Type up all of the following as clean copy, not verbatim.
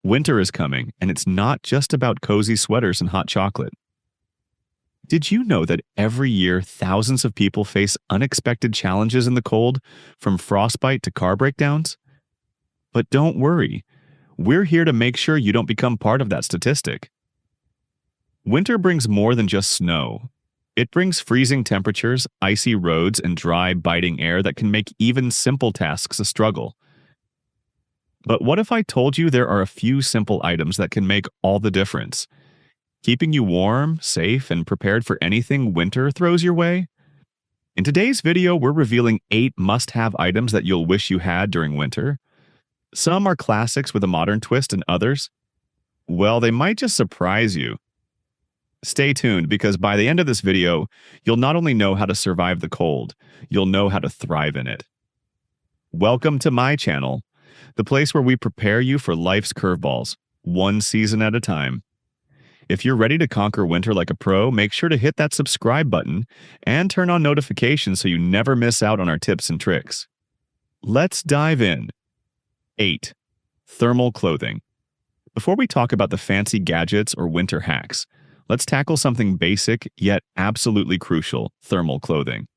Winter is coming, and it's not just about cozy sweaters and hot chocolate. Did you know that every year thousands of people face unexpected challenges in the cold, from frostbite to car breakdowns? But don't worry, we're here to make sure you don't become part of that statistic. Winter brings more than just snow. It brings freezing temperatures, icy roads, and dry, biting air that can make even simple tasks a struggle. But what if I told you there are a few simple items that can make all the difference, keeping you warm, safe, and prepared for anything winter throws your way? In today's video, we're revealing 8 must-have items that you'll wish you had during winter. Some are classics with a modern twist, and others, well, they might just surprise you. Stay tuned, because by the end of this video, you'll not only know how to survive the cold, you'll know how to thrive in it. Welcome to my channel, the place where we prepare you for life's curveballs, one season at a time. If you're ready to conquer winter like a pro, make sure to hit that subscribe button and turn on notifications so you never miss out on our tips and tricks. Let's dive in. 8. Thermal clothing. Before we talk about the fancy gadgets or winter hacks, let's tackle something basic yet absolutely crucial: thermal clothing.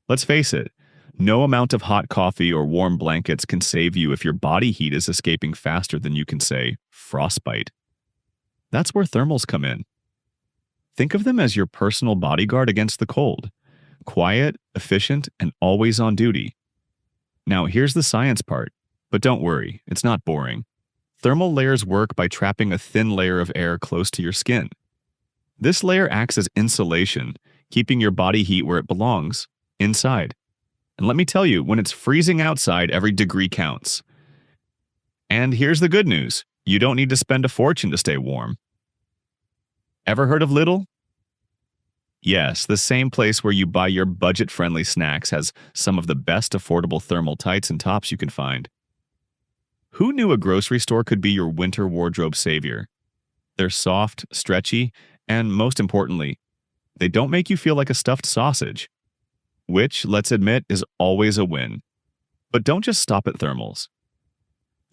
Let's face it, no amount of hot coffee or warm blankets can save you if your body heat is escaping faster than you can say frostbite. That's where thermals come in. Think of them as your personal bodyguard against the cold. Quiet, efficient, and always on duty. Now here's the science part, but don't worry, it's not boring. Thermal layers work by trapping a thin layer of air close to your skin. This layer acts as insulation, keeping your body heat where it belongs, inside. And let me tell you, when it's freezing outside, every degree counts. And here's the good news: you don't need to spend a fortune to stay warm. Ever heard of Lidl? Yes, the same place where you buy your budget-friendly snacks has some of the best affordable thermal tights and tops you can find. Who knew a grocery store could be your winter wardrobe savior? They're soft, stretchy, and most importantly, they don't make you feel like a stuffed sausage, which, let's admit, is always a win. But don't just stop at thermals.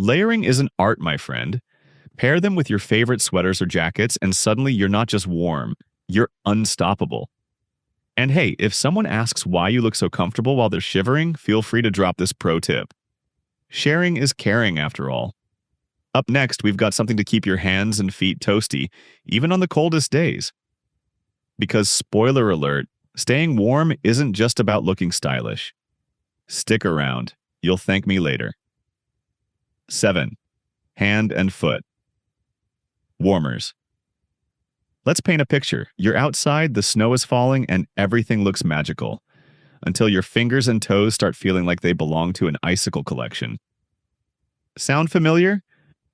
Layering is an art, my friend. Pair them with your favorite sweaters or jackets, and suddenly you're not just warm, you're unstoppable. And hey, if someone asks why you look so comfortable while they're shivering, feel free to drop this pro tip. Sharing is caring, after all. Up next, we've got something to keep your hands and feet toasty, even on the coldest days. Because, spoiler alert, staying warm isn't just about looking stylish. Stick around. You'll thank me later. 7. Hand and foot. Warmers. Let's paint a picture. You're outside, the snow is falling, and everything looks magical, until your fingers and toes start feeling like they belong to an icicle collection. Sound familiar?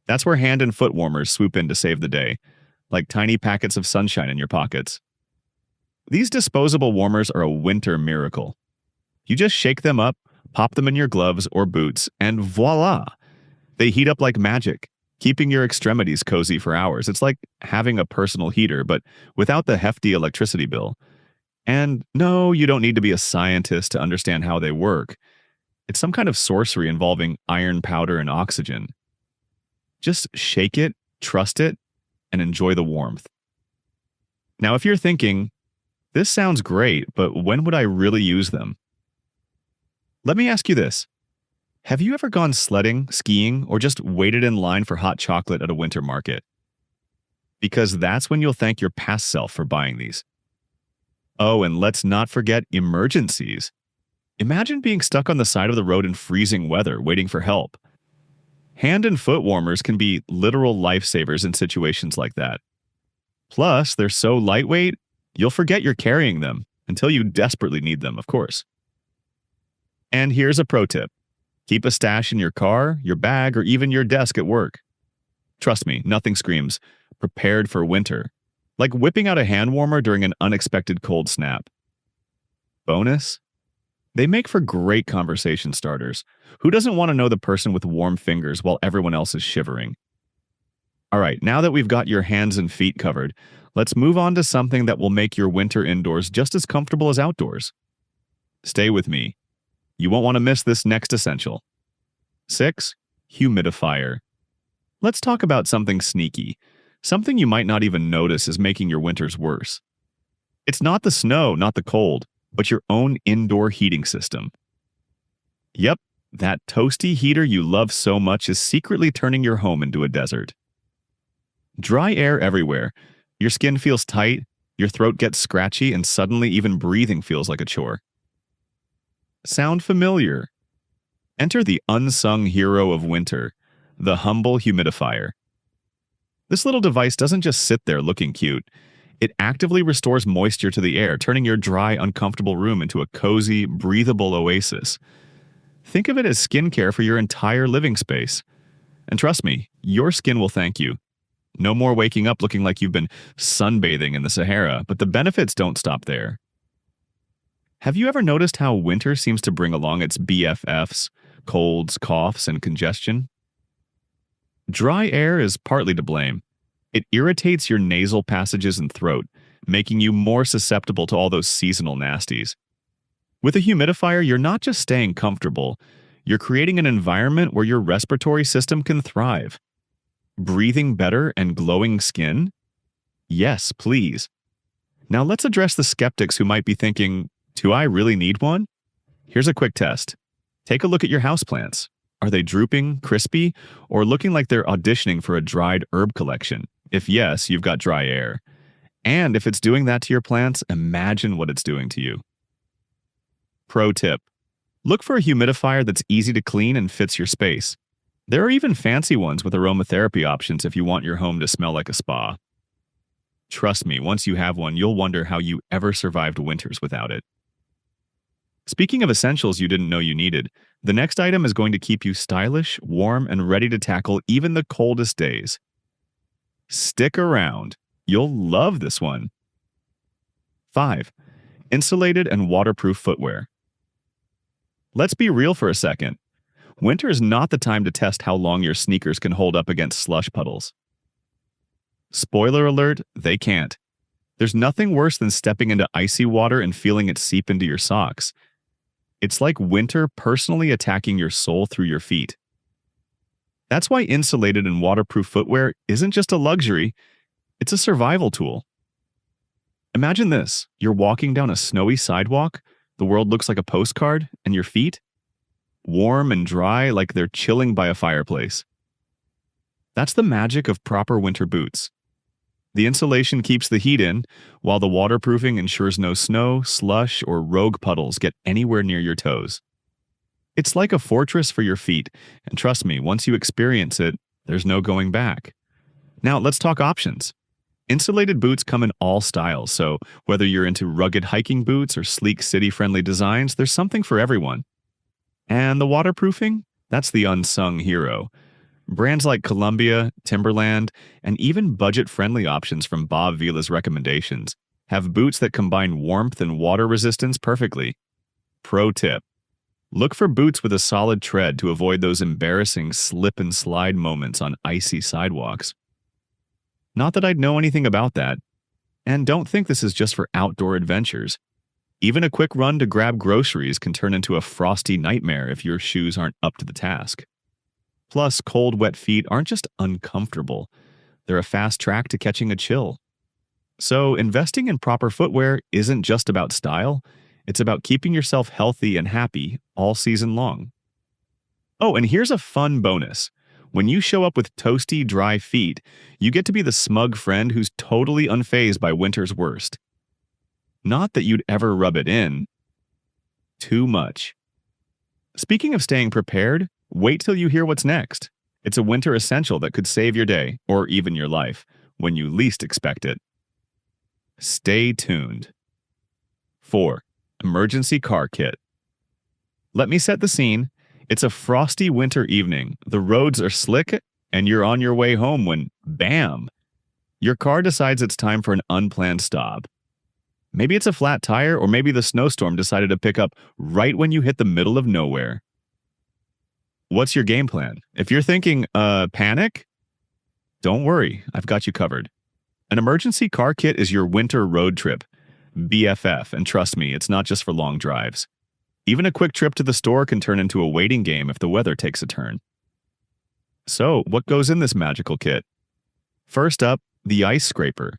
That's where hand and foot warmers swoop in to save the day, like tiny packets of sunshine in your pockets. These disposable warmers are a winter miracle. You just shake them up, pop them in your gloves or boots, and voila! They heat up like magic, keeping your extremities cozy for hours. It's like having a personal heater, but without the hefty electricity bill. And no, you don't need to be a scientist to understand how they work. It's some kind of sorcery involving iron powder and oxygen. Just shake it, trust it, and enjoy the warmth. Now, if you're thinking, this sounds great, but when would I really use them? Let me ask you this. Have you ever gone sledding, skiing, or just waited in line for hot chocolate at a winter market? Because that's when you'll thank your past self for buying these. Oh, and let's not forget emergencies. Imagine being stuck on the side of the road in freezing weather, waiting for help. Hand and foot warmers can be literal lifesavers in situations like that. Plus, they're so lightweight, you'll forget you're carrying them until you desperately need them, of course. And here's a pro tip. Keep a stash in your car, your bag, or even your desk at work. Trust me, nothing screams prepared for winter, like whipping out a hand warmer during an unexpected cold snap. Bonus? They make for great conversation starters. Who doesn't want to know the person with warm fingers while everyone else is shivering? All right, now that we've got your hands and feet covered, let's move on to something that will make your winter indoors just as comfortable as outdoors. Stay with me. You won't want to miss this next essential. 6. Humidifier. Let's talk about something sneaky. Something you might not even notice is making your winters worse. It's not the snow, not the cold, but your own indoor heating system. Yep, that toasty heater you love so much is secretly turning your home into a desert. Dry air everywhere. Your skin feels tight, your throat gets scratchy, and suddenly even breathing feels like a chore. Sound familiar? Enter the unsung hero of winter, the humble humidifier. This little device doesn't just sit there looking cute. It actively restores moisture to the air, turning your dry, uncomfortable room into a cozy, breathable oasis. Think of it as skincare for your entire living space. And trust me, your skin will thank you. No more waking up looking like you've been sunbathing in the Sahara, but the benefits don't stop there. Have you ever noticed how winter seems to bring along its BFFs, colds, coughs, and congestion? Dry air is partly to blame. It irritates your nasal passages and throat, making you more susceptible to all those seasonal nasties. With a humidifier, you're not just staying comfortable, you're creating an environment where your respiratory system can thrive. Breathing better and glowing skin? Yes, please. Now let's address the skeptics who might be thinking, do I really need one? Here's a quick test. Take a look at your houseplants. Are they drooping, crispy, or looking like they're auditioning for a dried herb collection? If yes, you've got dry air. And if it's doing that to your plants, imagine what it's doing to you. Pro tip. Look for a humidifier that's easy to clean and fits your space. There are even fancy ones with aromatherapy options if you want your home to smell like a spa. Trust me, once you have one, you'll wonder how you ever survived winters without it. Speaking of essentials you didn't know you needed, the next item is going to keep you stylish, warm, and ready to tackle even the coldest days. Stick around. You'll love this one. 5. Insulated and waterproof footwear. Let's be real for a second. Winter is not the time to test how long your sneakers can hold up against slush puddles. Spoiler alert, they can't. There's nothing worse than stepping into icy water and feeling it seep into your socks. It's like winter personally attacking your soul through your feet. That's why insulated and waterproof footwear isn't just a luxury, it's a survival tool. Imagine this, you're walking down a snowy sidewalk, the world looks like a postcard, and your feet? Warm and dry like they're chilling by a fireplace. That's the magic of proper winter boots. The insulation keeps the heat in, while the waterproofing ensures no snow, slush, or rogue puddles get anywhere near your toes. It's like a fortress for your feet, and trust me, once you experience it, there's no going back. Now, let's talk options. Insulated boots come in all styles, so whether you're into rugged hiking boots or sleek city-friendly designs, there's something for everyone. And the waterproofing? That's the unsung hero. Brands like Columbia, Timberland, and even budget-friendly options from Bob Vila's recommendations have boots that combine warmth and water resistance perfectly. Pro tip. Look for boots with a solid tread to avoid those embarrassing slip and slide moments on icy sidewalks. Not that I'd know anything about that. And don't think this is just for outdoor adventures. Even a quick run to grab groceries can turn into a frosty nightmare if your shoes aren't up to the task. Plus, cold, wet feet aren't just uncomfortable. They're a fast track to catching a chill. So, investing in proper footwear isn't just about style, it's about keeping yourself healthy and happy all season long. Oh, and here's a fun bonus. When you show up with toasty, dry feet, you get to be the smug friend who's totally unfazed by winter's worst. Not that you'd ever rub it in. Too much. Speaking of staying prepared, wait till you hear what's next. It's a winter essential that could save your day, or even your life, when you least expect it. Stay tuned. 4. Emergency car kit. Let me set the scene. It's a frosty winter evening. The roads are slick, and you're on your way home when, bam! Your car decides it's time for an unplanned stop. Maybe it's a flat tire, or maybe the snowstorm decided to pick up right when you hit the middle of nowhere. What's your game plan? If you're thinking, panic? Don't worry, I've got you covered. An emergency car kit is your winter road trip, BFF, and trust me, it's not just for long drives. Even a quick trip to the store can turn into a waiting game if the weather takes a turn. So, what goes in this magical kit? First up, the ice scraper.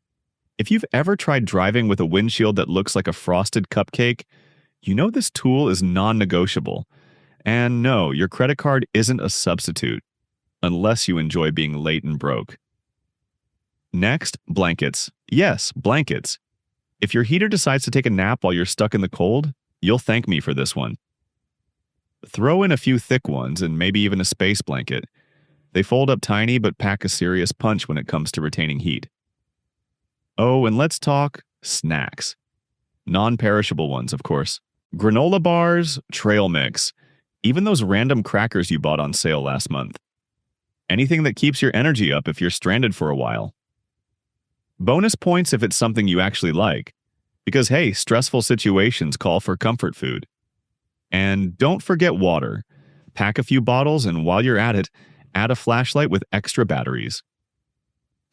If you've ever tried driving with a windshield that looks like a frosted cupcake, you know this tool is non-negotiable. And no, your credit card isn't a substitute, unless you enjoy being late and broke. Next, blankets. Yes, blankets. If your heater decides to take a nap while you're stuck in the cold, you'll thank me for this one. Throw in a few thick ones and maybe even a space blanket. They fold up tiny but pack a serious punch when it comes to retaining heat. Oh, and let's talk snacks. Non-perishable ones, of course. Granola bars, trail mix, even those random crackers you bought on sale last month. Anything that keeps your energy up if you're stranded for a while. Bonus points if it's something you actually like. Because hey, stressful situations call for comfort food. And don't forget water. Pack a few bottles and while you're at it, add a flashlight with extra batteries.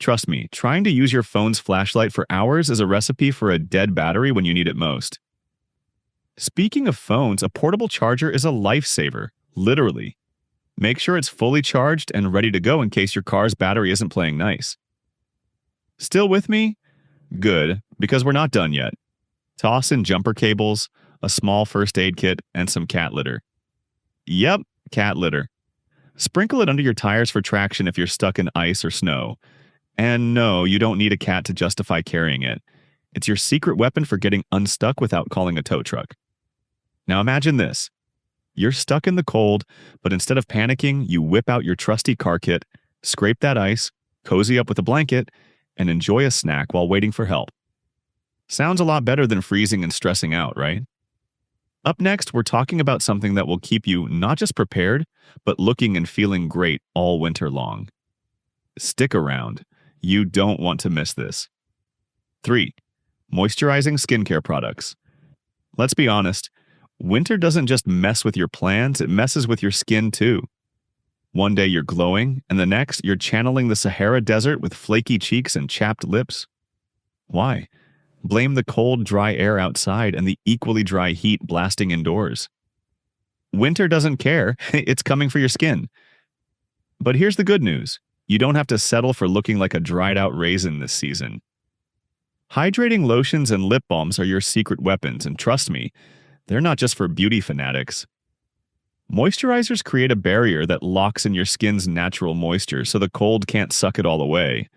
Trust me, trying to use your phone's flashlight for hours is a recipe for a dead battery when you need it most. Speaking of phones, a portable charger is a lifesaver, literally. Make sure it's fully charged and ready to go in case your car's battery isn't playing nice. Still with me? Good, because we're not done yet. Toss in jumper cables, a small first aid kit, and some cat litter. Yep, cat litter. Sprinkle it under your tires for traction if you're stuck in ice or snow. And no, you don't need a cat to justify carrying it. It's your secret weapon for getting unstuck without calling a tow truck. Now imagine this. You're stuck in the cold, but instead of panicking, you whip out your trusty car kit, scrape that ice, cozy up with a blanket, and enjoy a snack while waiting for help. Sounds a lot better than freezing and stressing out, right? Up next, we're talking about something that will keep you not just prepared, but looking and feeling great all winter long. Stick around. You don't want to miss this. 3. Moisturizing skincare products. Let's be honest, winter doesn't just mess with your plans, it messes with your skin too. One day you're glowing, and the next you're channeling the Sahara Desert with flaky cheeks and chapped lips. Why? Blame the cold, dry air outside and the equally dry heat blasting indoors. Winter doesn't care, it's coming for your skin. But here's the good news. You don't have to settle for looking like a dried-out raisin this season. Hydrating lotions and lip balms are your secret weapons, and trust me, they're not just for beauty fanatics. Moisturizers create a barrier that locks in your skin's natural moisture so the cold can't suck it all away.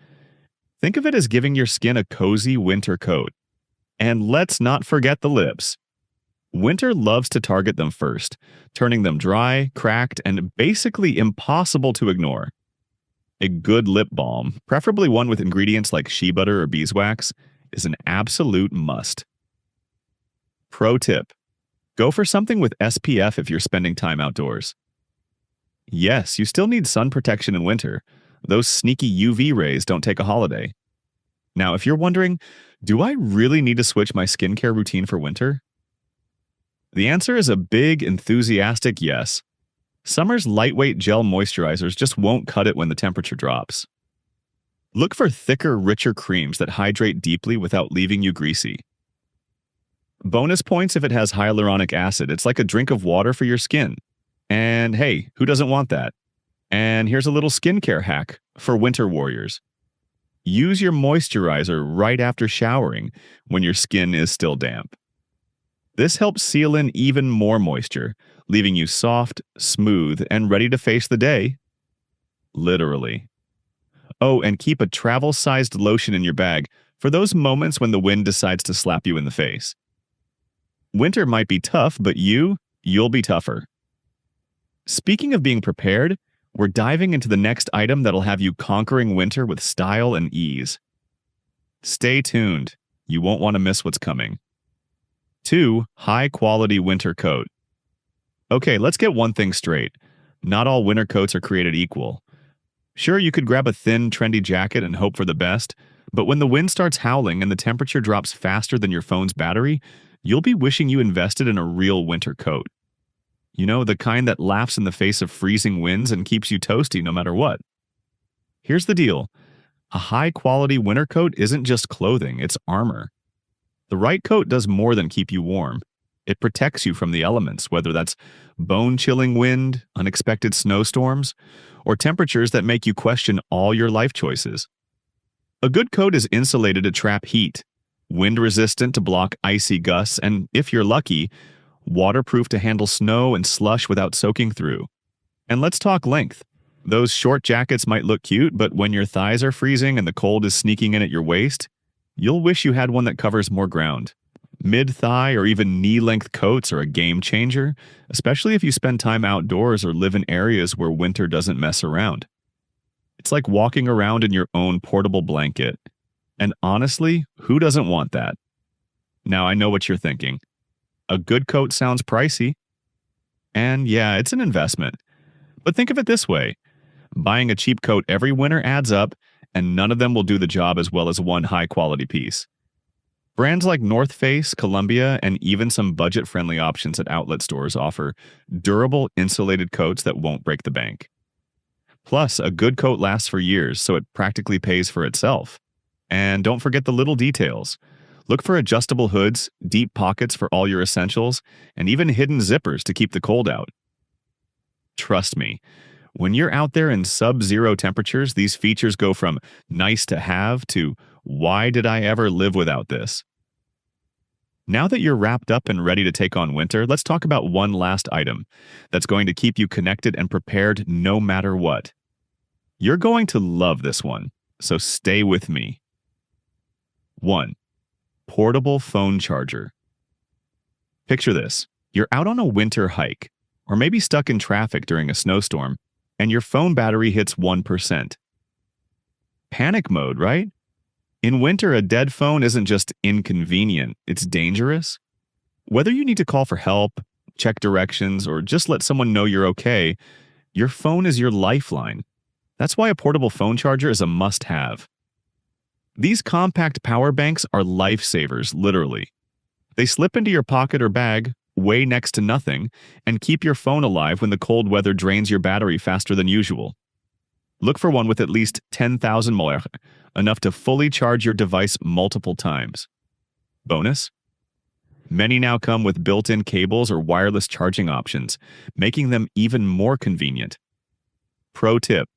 Think of it as giving your skin a cozy winter coat. And let's not forget the lips. Winter loves to target them first, turning them dry, cracked, and basically impossible to ignore. A good lip balm, preferably one with ingredients like shea butter or beeswax, is an absolute must. Pro tip: go for something with SPF if you're spending time outdoors. Yes, you still need sun protection in winter. Those sneaky UV rays don't take a holiday. Now, if you're wondering, do I really need to switch my skincare routine for winter? The answer is a big, enthusiastic yes. Summer's lightweight gel moisturizers just won't cut it when the temperature drops. Look for thicker, richer creams that hydrate deeply without leaving you greasy. Bonus points if it has hyaluronic acid. It's like a drink of water for your skin. And hey, who doesn't want that? And here's a little skincare hack for winter warriors. Use your moisturizer right after showering when your skin is still damp. This helps seal in even more moisture, leaving you soft, smooth, and ready to face the day. Literally. Oh, and keep a travel-sized lotion in your bag for those moments when the wind decides to slap you in the face. Winter might be tough, but you'll be tougher. Speaking of being prepared, we're diving into the next item that'll have you conquering winter with style and ease. Stay tuned. You won't want to miss what's coming. 2. High-quality winter coat. Okay, let's get one thing straight. Not all winter coats are created equal. Sure, you could grab a thin, trendy jacket and hope for the best, but when the wind starts howling and the temperature drops faster than your phone's battery, you'll be wishing you invested in a real winter coat. You know, the kind that laughs in the face of freezing winds and keeps you toasty no matter what. Here's the deal. A high-quality winter coat isn't just clothing, it's armor. The right coat does more than keep you warm. It protects you from the elements, whether that's bone-chilling wind, unexpected snowstorms, or temperatures that make you question all your life choices. A good coat is insulated to trap heat, wind-resistant to block icy gusts, and if you're lucky, waterproof to handle snow and slush without soaking through. And let's talk length. Those short jackets might look cute, but when your thighs are freezing and the cold is sneaking in at your waist, you'll wish you had one that covers more ground. Mid-thigh or even knee-length coats are a game changer, especially if you spend time outdoors or live in areas where winter doesn't mess around. It's like walking around in your own portable blanket. And honestly, who doesn't want that? Now, I know what you're thinking. A good coat sounds pricey. And yeah, it's an investment. But think of it this way. Buying a cheap coat every winter adds up, and none of them will do the job as well as one high-quality piece. Brands like North Face, Columbia, and even some budget-friendly options at outlet stores offer durable, insulated coats that won't break the bank. Plus, a good coat lasts for years, so it practically pays for itself. And don't forget the little details. Look for adjustable hoods, deep pockets for all your essentials, and even hidden zippers to keep the cold out. Trust me, when you're out there in sub-zero temperatures, these features go from nice to have to why did I ever live without this? Now that you're wrapped up and ready to take on winter, let's talk about one last item that's going to keep you connected and prepared no matter what. You're going to love this one, so stay with me. 1. Portable phone charger. Picture this. You're out on a winter hike, or maybe stuck in traffic during a snowstorm, and your phone battery hits 1%. Panic mode, right? In winter, a dead phone isn't just inconvenient, it's dangerous. Whether you need to call for help, check directions, or just let someone know you're okay, your phone is your lifeline. That's why a portable phone charger is a must-have. These compact power banks are lifesavers, literally. They slip into your pocket or bag, weigh next to nothing, and keep your phone alive when the cold weather drains your battery faster than usual. Look for one with at least 10,000 mAh, enough to fully charge your device multiple times. Bonus? Many now come with built-in cables or wireless charging options, making them even more convenient. Pro tip: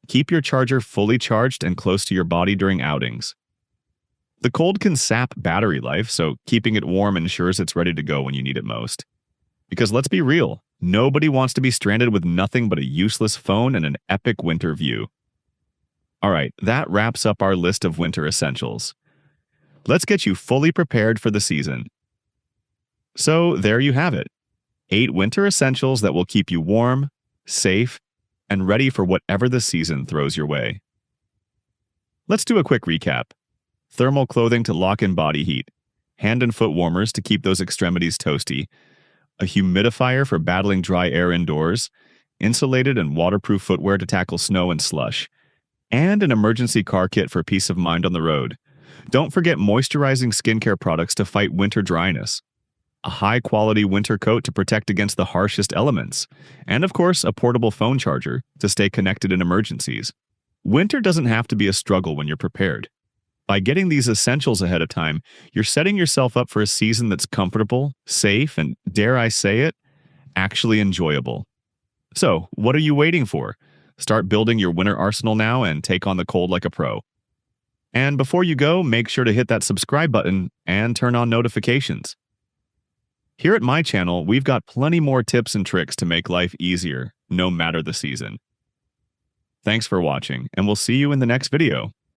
keep your charger fully charged and close to your body during outings. The cold can sap battery life, so keeping it warm ensures it's ready to go when you need it most. Because let's be real, nobody wants to be stranded with nothing but a useless phone and an epic winter view. Alright, that wraps up our list of winter essentials. Let's get you fully prepared for the season. So there you have it. 8 winter essentials that will keep you warm, safe, and ready for whatever the season throws your way. Let's do a quick recap. Thermal clothing to lock in body heat, hand and foot warmers to keep those extremities toasty, a humidifier for battling dry air indoors, insulated and waterproof footwear to tackle snow and slush, and an emergency car kit for peace of mind on the road. Don't forget moisturizing skincare products to fight winter dryness, a high-quality winter coat to protect against the harshest elements, and of course, a portable phone charger to stay connected in emergencies. Winter doesn't have to be a struggle when you're prepared. By getting these essentials ahead of time, you're setting yourself up for a season that's comfortable, safe, and, dare I say it, actually enjoyable. So, what are you waiting for? Start building your winter arsenal now and take on the cold like a pro. And before you go, make sure to hit that subscribe button and turn on notifications. Here at my channel, we've got plenty more tips and tricks to make life easier, no matter the season. Thanks for watching, and we'll see you in the next video.